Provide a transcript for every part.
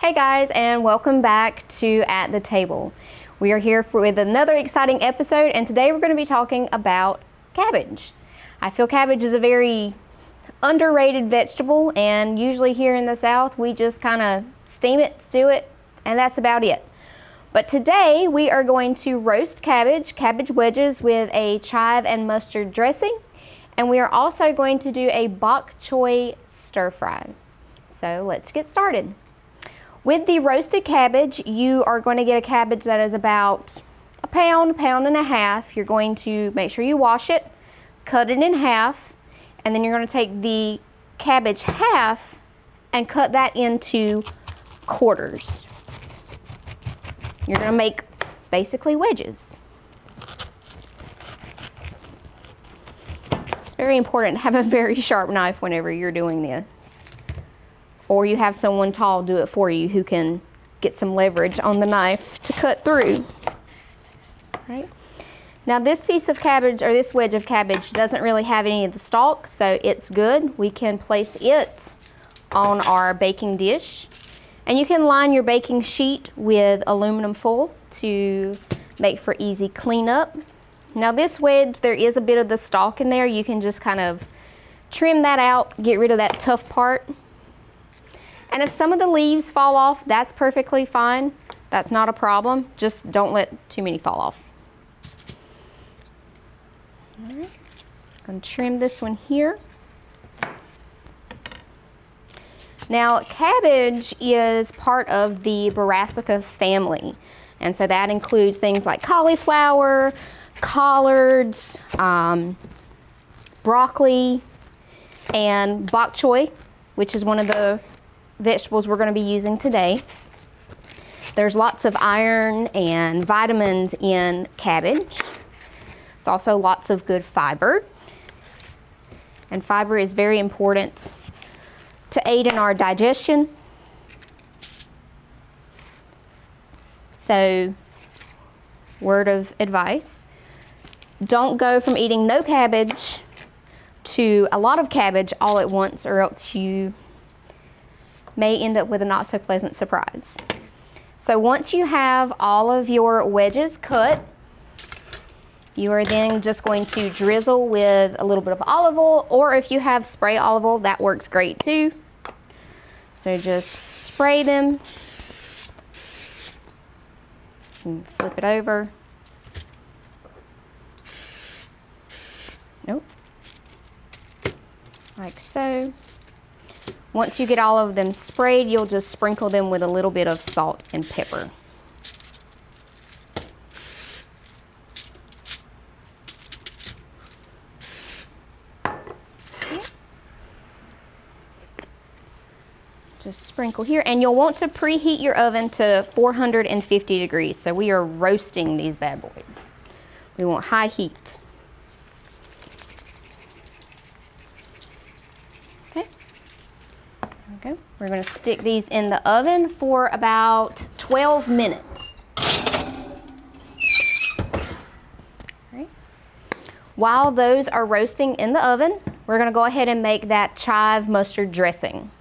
Hey guys, and welcome back to At the Table. We are here with another exciting episode, and today we're going to be talking about cabbage. I feel cabbage is a very underrated vegetable, and usually here in the South we just kind of steam it, stew it, and that's about it. But today we are going to roast cabbage wedges with a chive and mustard dressing, and we are also going to do a bok choy stir fry. So let's get started. With the roasted cabbage, you are going to get a cabbage that is about a pound and a half. You're going to make sure you wash it, cut it in half, and then you're going to take the cabbage half and cut that into quarters. You're going to make basically wedges. It's very important to have a very sharp knife whenever you're doing this. Or you have someone tall do it for you who can get some leverage on the knife to cut through. Right. Now this piece of cabbage, or this wedge of cabbage, doesn't really have any of the stalk, so it's good. We can place it on our baking dish. And you can line your baking sheet with aluminum foil to make for easy cleanup. Now this wedge, there is a bit of the stalk in there. You can just kind of trim that out, get rid of that tough part. And if some of the leaves fall off, that's perfectly fine. That's not a problem. Just don't let too many fall off. All right. I'm going to trim this one here. Now, cabbage is part of the brassica family. And so that includes things like cauliflower, collards, broccoli, and bok choy, which is one of the vegetables we're going to be using today. There's lots of iron and vitamins in cabbage. There's also lots of good fiber. And fiber is very important to aid in our digestion. So, word of advice, don't go from eating no cabbage to a lot of cabbage all at once, or else you may end up with a not so pleasant surprise. So once you have all of your wedges cut, you are then just going to drizzle with a little bit of olive oil, or if you have spray olive oil, that works great too. So just spray them and flip it over. Nope. Like so. Once you get all of them sprayed, you'll just sprinkle them with a little bit of salt and pepper. Just sprinkle here, and you'll want to preheat your oven to 450 degrees. So we are roasting these bad boys. We want high heat. Okay. Okay. We're going to stick these in the oven for about 12 minutes. Right. While those are roasting in the oven, we're going to go ahead and make that chive mustard dressing.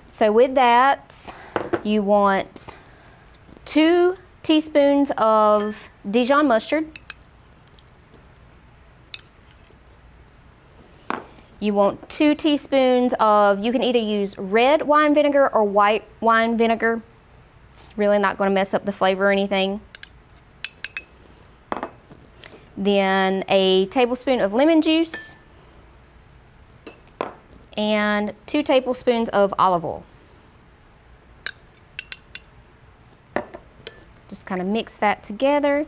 So with that, you want 2 teaspoons of Dijon mustard. You want 2 teaspoons of, you can either use red wine vinegar or white wine vinegar. It's really not going to mess up the flavor or anything. Then a tablespoon of lemon juice and 2 tablespoons of olive oil. Just kind of mix that together.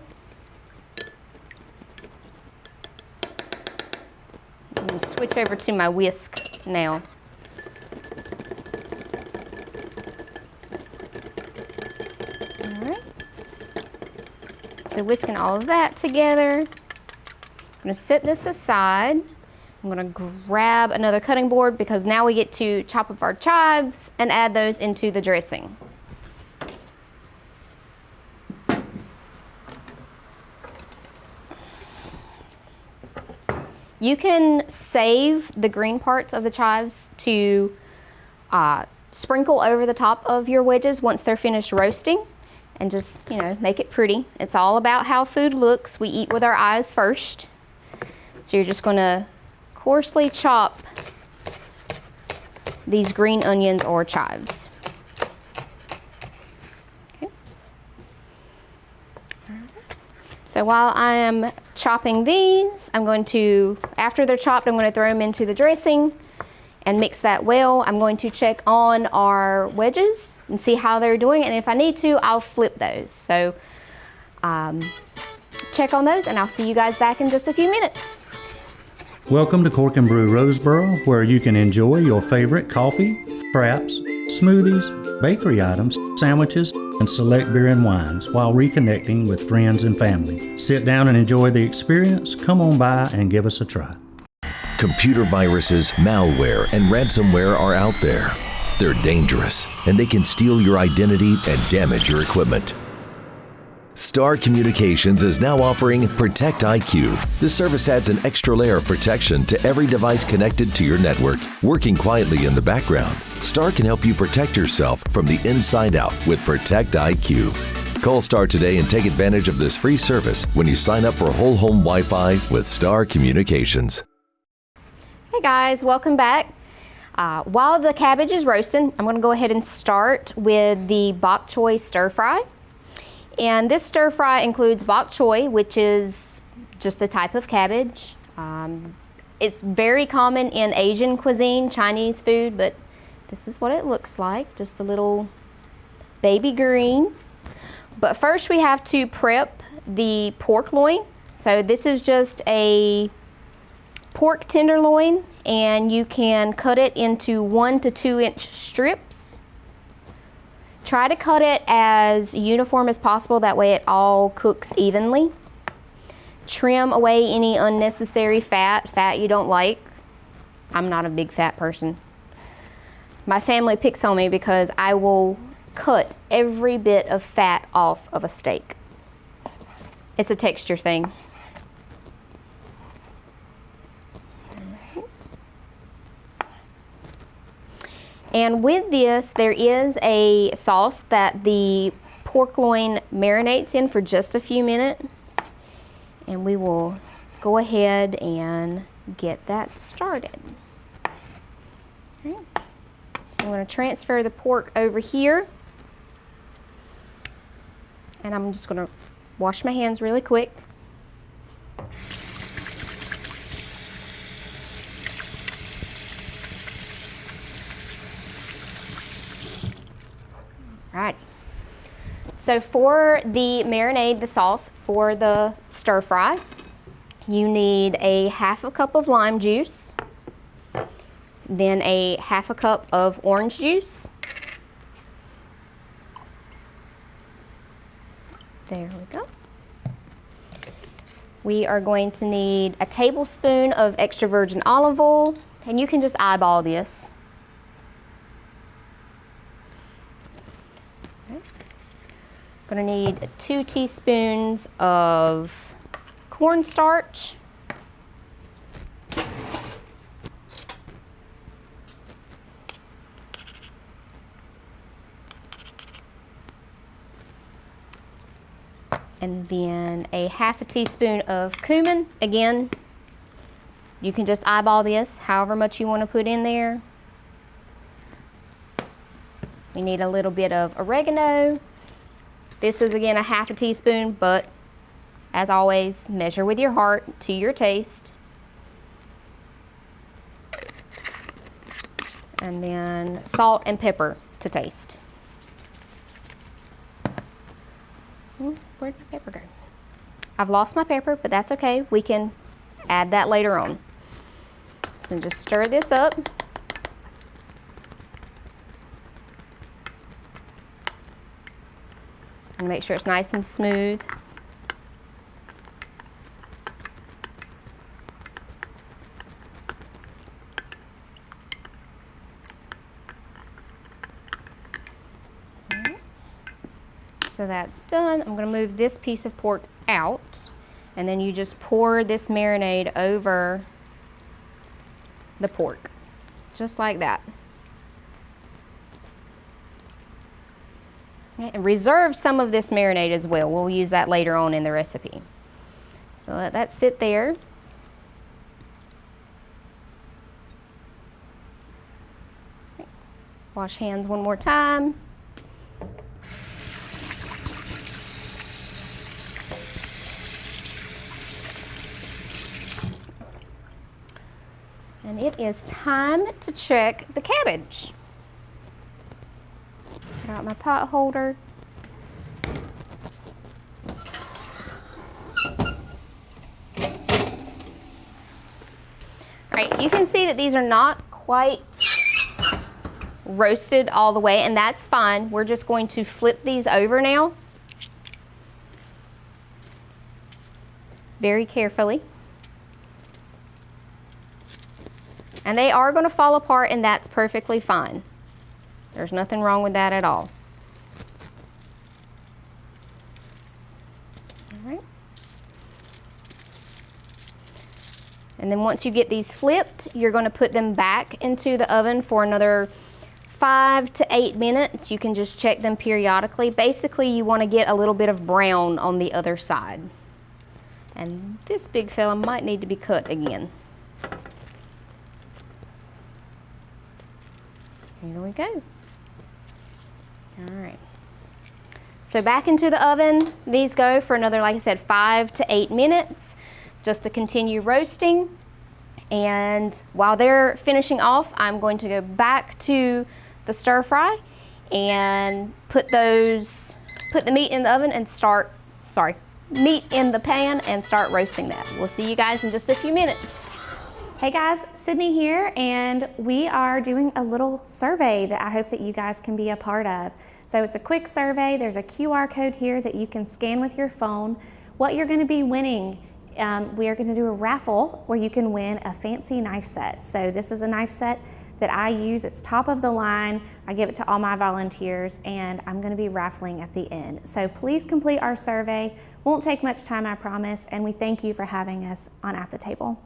Switch over to my whisk now. All right. So whisking all of that together. I'm going to set this aside. I'm going to grab another cutting board because now we get to chop up our chives and add those into the dressing. You can save the green parts of the chives to sprinkle over the top of your wedges once they're finished roasting, and just, you know, make it pretty. It's all about how food looks. We eat with our eyes first. So you're just gonna coarsely chop these green onions or chives. Okay. So while I am chopping these, I'm going to, after they're chopped, I'm going to throw them into the dressing and mix that well. I'm going to check on our wedges and see how they're doing, and if I need to, I'll flip those. So check on those, and I'll see you guys back in just a few minutes. Welcome to Cork and Brew Roseboro, where you can enjoy your favorite coffee, fraps, smoothies, bakery items, sandwiches, and select beer and wines while reconnecting with friends and family. Sit down and enjoy the experience. Come on by and give us a try. Computer viruses, malware, and ransomware are out there. They're dangerous, and they can steal your identity and damage your equipment. Star Communications is now offering Protect IQ. This service adds an extra layer of protection to every device connected to your network, working quietly in the background. Star can help you protect yourself from the inside out with Protect IQ. Call Star today and take advantage of this free service when you sign up for whole home Wi-Fi with Star Communications. Hey guys, welcome back. While the cabbage is roasting, I'm going to go ahead and start with the bok choy stir fry. And this stir fry includes bok choy, which is just a type of cabbage. It's very common in Asian cuisine, Chinese food, but this is what it looks like, just a little baby green. But first we have to prep the pork loin. So this is just a pork tenderloin, and you can cut it into 1 to 2 inch strips. Try to cut it as uniform as possible, that way it all cooks evenly. Trim away any unnecessary fat you don't like. I'm not a big fat person. My family picks on me because I will cut every bit of fat off of a steak. It's a texture thing. And with this, there is a sauce that the pork loin marinates in for just a few minutes. And we will go ahead and get that started. Okay. So I'm going to transfer the pork over here. And I'm just going to wash my hands really quick. Alright, so for the marinade, the sauce for the stir fry, you need a 1/2 cup of lime juice, then a 1/2 cup of orange juice. There we go. We are going to need a tablespoon of extra virgin olive oil, and you can just eyeball this. Going to need 2 teaspoons of cornstarch, and then a 1/2 teaspoon of cumin. Again, you can just eyeball this, however much you want to put in there. We need a little bit of oregano. This is again a 1/2 teaspoon, but as always, measure with your heart to your taste. And then salt and pepper to taste. Where'd my pepper go? I've lost my pepper, but that's okay. We can add that later on. So just stir this up. And make sure it's nice and smooth. So that's done. I'm going to move this piece of pork out, and then you just pour this marinade over the pork, just like that. Okay, and reserve some of this marinade as well. We'll use that later on in the recipe. So let that sit there. Okay. Wash hands one more time. And it is time to check the cabbage. Get out my pot holder. All right, you can see that these are not quite roasted all the way, and that's fine. We're just going to flip these over now. Very carefully. And they are going to fall apart, and that's perfectly fine. There's nothing wrong with that at all. All right. And then once you get these flipped, you're going to put them back into the oven for another 5 to 8 minutes. You can just check them periodically. Basically, you want to get a little bit of brown on the other side. And this big fella might need to be cut again. Here we go. All right. So back into the oven. These go for another, like I said, 5 to 8 minutes just to continue roasting. And while they're finishing off, I'm going to go back to the stir fry and put the meat in the oven and meat in the pan and start roasting that. We'll see you guys in just a few minutes. Hey guys, Sydney here, and we are doing a little survey that I hope that you guys can be a part of. So it's a quick survey. There's a QR code here that you can scan with your phone. What you're going to be winning, we are going to do a raffle where you can win a fancy knife set. So this is a knife set that I use. It's top of the line. I give it to all my volunteers, and I'm going to be raffling at the end. So please complete our survey. Won't take much time, I promise, and we thank you for having us on At the Table.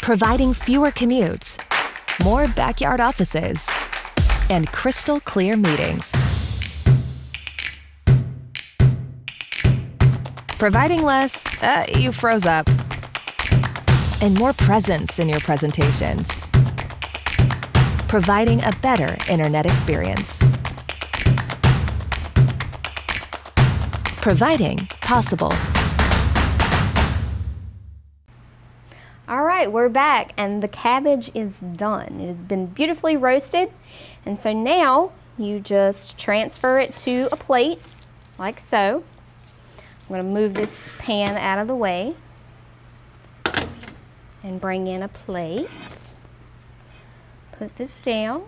Providing fewer commutes, more backyard offices, and crystal clear meetings. Providing less, you froze up, and more presence in your presentations. Providing a better internet experience. Providing possible. All right, we're back, and the cabbage is done. It has been beautifully roasted, and so now you just transfer it to a plate, like so. I'm going to move this pan out of the way and bring in a plate. Put this down.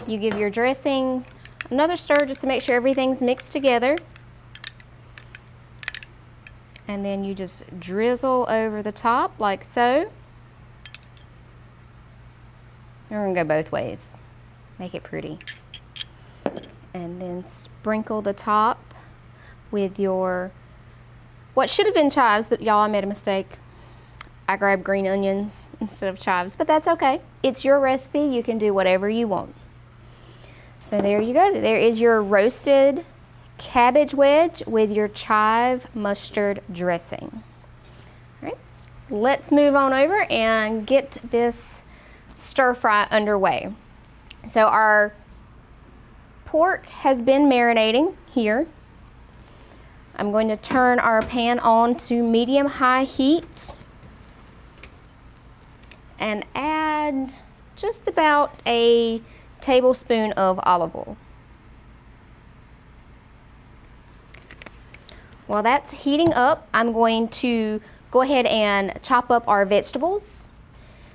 You give your dressing another stir just to make sure everything's mixed together. And then you just drizzle over the top like so. We're gonna go both ways. Make it pretty. And then sprinkle the top with your, what should have been chives, but y'all, I made a mistake. I grabbed green onions instead of chives, but that's okay. It's your recipe, you can do whatever you want. So there you go. There is your roasted cabbage wedge with your chive mustard dressing. All right, let's move on over and get this stir fry underway. So our pork has been marinating here. I'm going to turn our pan on to medium-high heat and add just about a tablespoon of olive oil. While that's heating up, I'm going to go ahead and chop up our vegetables.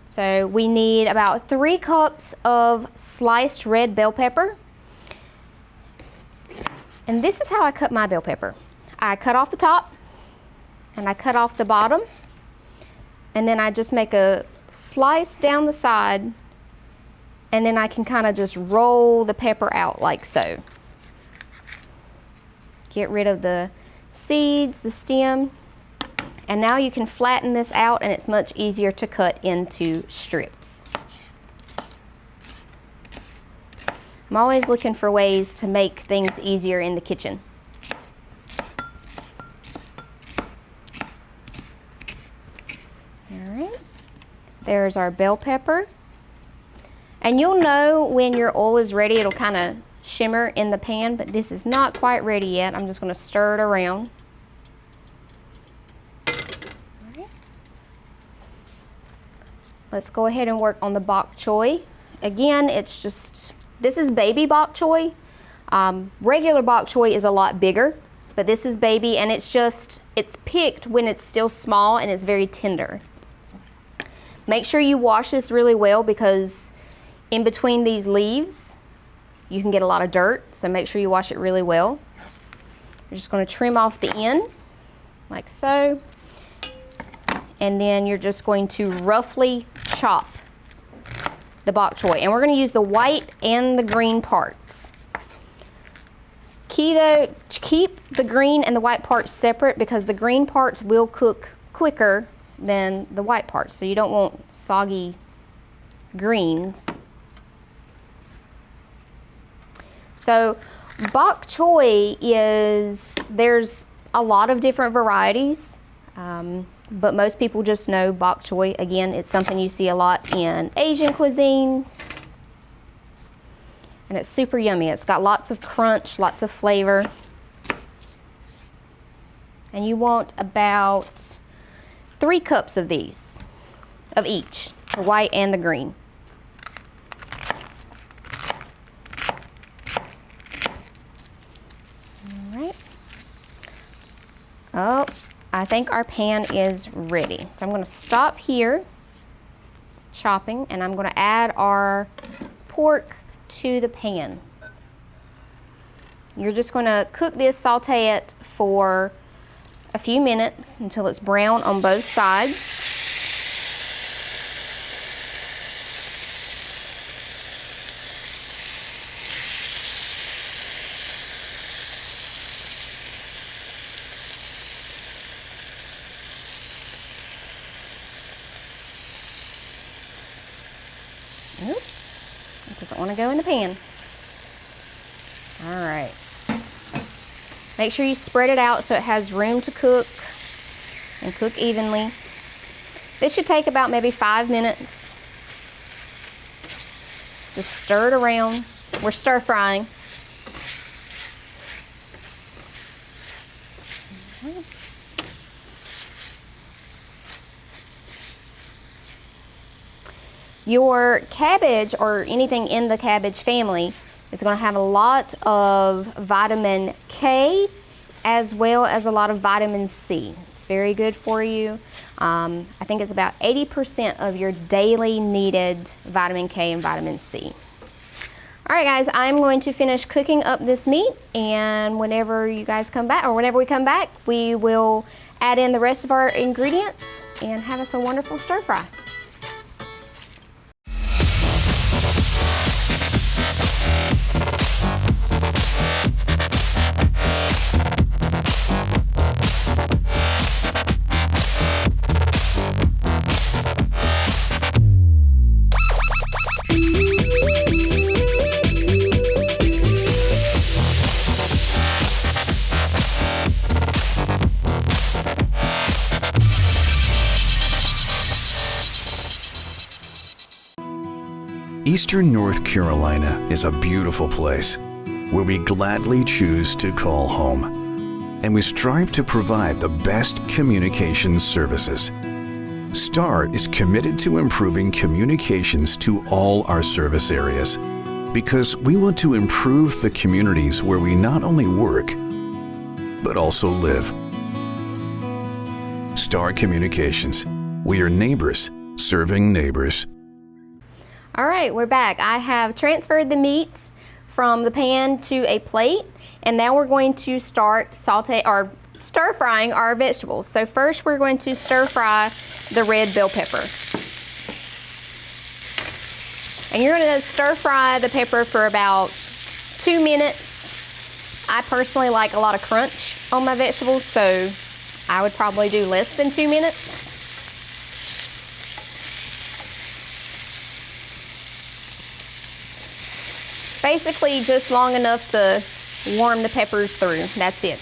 So we need about 3 cups of sliced red bell pepper. And this is how I cut my bell pepper. I cut off the top and I cut off the bottom, and then I just make a slice down the side, and then I can kind of just roll the pepper out like so. Get rid of the seeds, the stem, and now you can flatten this out, and it's much easier to cut into strips. I'm always looking for ways to make things easier in the kitchen. All right, there's our bell pepper. And you'll know when your oil is ready, it'll kind of shimmer in the pan, but this is not quite ready yet. I'm just going to stir it around. All right. Let's go ahead and work on the bok choy. Again, this is baby bok choy. Regular bok choy is a lot bigger, but this is baby, and it's picked when it's still small and it's very tender. Make sure you wash this really well, because in between these leaves, you can get a lot of dirt, so make sure you wash it really well. You're just going to trim off the end, like so. And then you're just going to roughly chop the bok choy. And we're going to use the white and the green parts. Key though, keep the green and the white parts separate, because the green parts will cook quicker than the white parts, so you don't want soggy greens. So bok choy there's a lot of different varieties, but most people just know bok choy. Again, it's something you see a lot in Asian cuisines, and it's super yummy. It's got lots of crunch, lots of flavor. And you want about 3 cups of these, of each, the white and the green. Oh, I think our pan is ready. So I'm going to stop here chopping, and I'm going to add our pork to the pan. You're just going to cook this, saute it for a few minutes until it's brown on both sides. It doesn't want to go in the pan. All right. Make sure you spread it out so it has room to cook and cook evenly. This should take about maybe 5 minutes. Just stir it around. We're stir frying. Your cabbage, or anything in the cabbage family, is going to have a lot of vitamin K as well as a lot of vitamin C. It's very good for you. I think it's about 80% of your daily needed vitamin K and vitamin C. All right, guys, I'm going to finish cooking up this meat, and whenever you guys come back, or whenever we come back, we will add in the rest of our ingredients and have us a wonderful stir fry. Eastern North Carolina is a beautiful place where we gladly choose to call home, and we strive to provide the best communications services. STAR is committed to improving communications to all our service areas because we want to improve the communities where we not only work, but also live. STAR Communications. We are neighbors serving neighbors. All right, we're back. I have transferred the meat from the pan to a plate, and now we're going to start stir frying our vegetables. So first we're going to stir fry the red bell pepper. And you're going to stir fry the pepper for about 2 minutes. I personally like a lot of crunch on my vegetables, so I would probably do less than 2 minutes. Basically just long enough to warm the peppers through. That's it.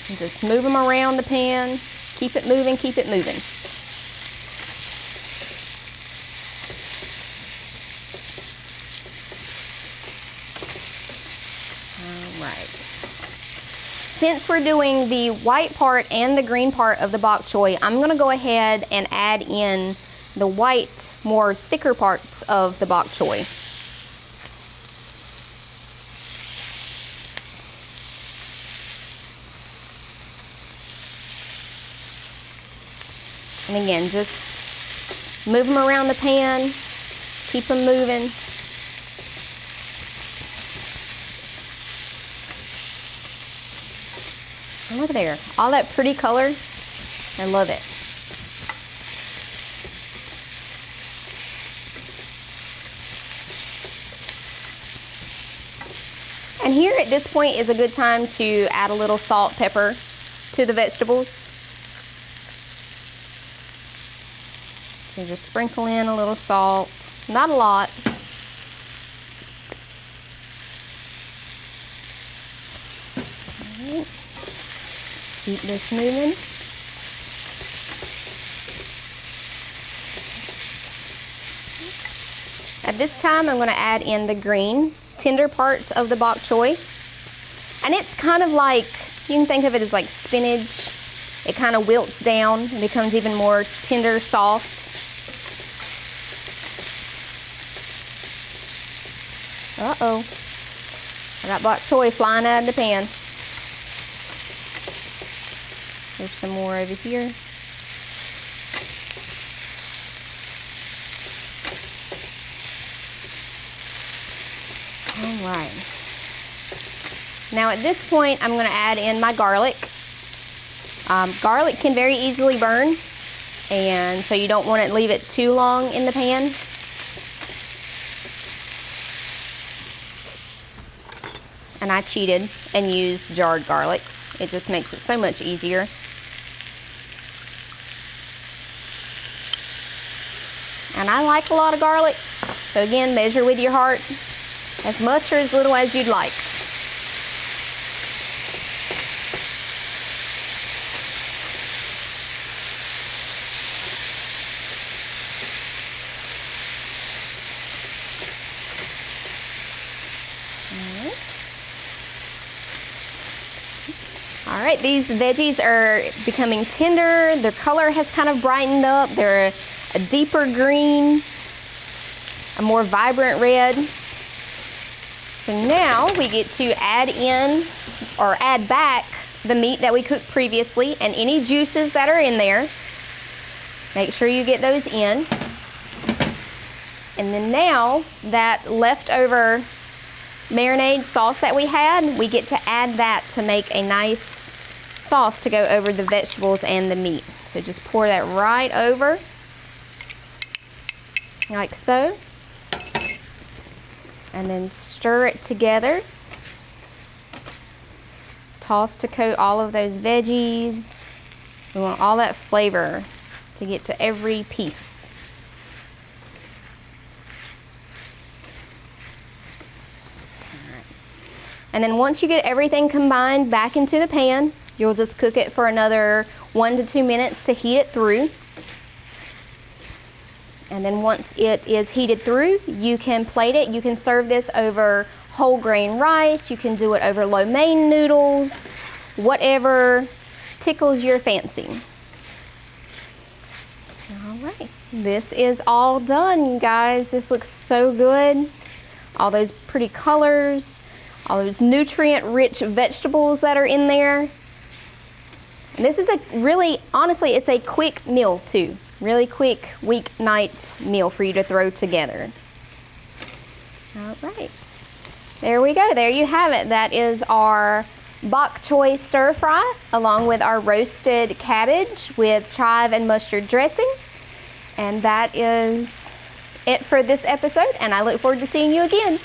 And just move them around the pan. Keep it moving, keep it moving. All right. Since we're doing the white part and the green part of the bok choy, I'm gonna go ahead and add in the white, more thicker parts of the bok choy. And again, just move them around the pan, keep them moving. And look there, all that pretty color, I love it. And here at this point is a good time to add a little salt, pepper to the vegetables. So just sprinkle in a little salt, not a lot. All right. Keep this moving. At this time, I'm going to add in the green, tender parts of the bok choy. And it's kind of like, you can think of it as like spinach. It kind of wilts down and becomes even more tender, soft. Uh-oh. I got bok choy flying out of the pan. There's some more over here. All right. Now at this point, I'm going to add in my garlic. Garlic can very easily burn, and so you don't want to leave it too long in the pan. And I cheated and used jarred garlic. It just makes it so much easier. And I like a lot of garlic, so again, measure with your heart, as much or as little as you'd like. All right, these veggies are becoming tender. Their color has kind of brightened up. They're a deeper green, a more vibrant red. So now we get to add in or add back the meat that we cooked previously and any juices that are in there. Make sure you get those in. And then now that leftover marinade sauce that we had, we get to add that to make a nice sauce to go over the vegetables and the meat. So just pour that right over, like so. And then stir it together. Toss to coat all of those veggies. We want all that flavor to get to every piece. And then once you get everything combined back into the pan, you'll just cook it for another 1 to 2 minutes to heat it through. And then once it is heated through, you can plate it. You can serve this over whole grain rice. You can do it over lo mein noodles, whatever tickles your fancy. All right, this is all done, you guys. This looks so good. All those pretty colors, all those nutrient-rich vegetables that are in there. And this is a really, honestly, it's a quick meal too. Really quick weeknight meal for you to throw together. All right, there we go. There you have it. That is our bok choy stir fry along with our roasted cabbage with chive and mustard dressing. And that is it for this episode, and I look forward to seeing you again.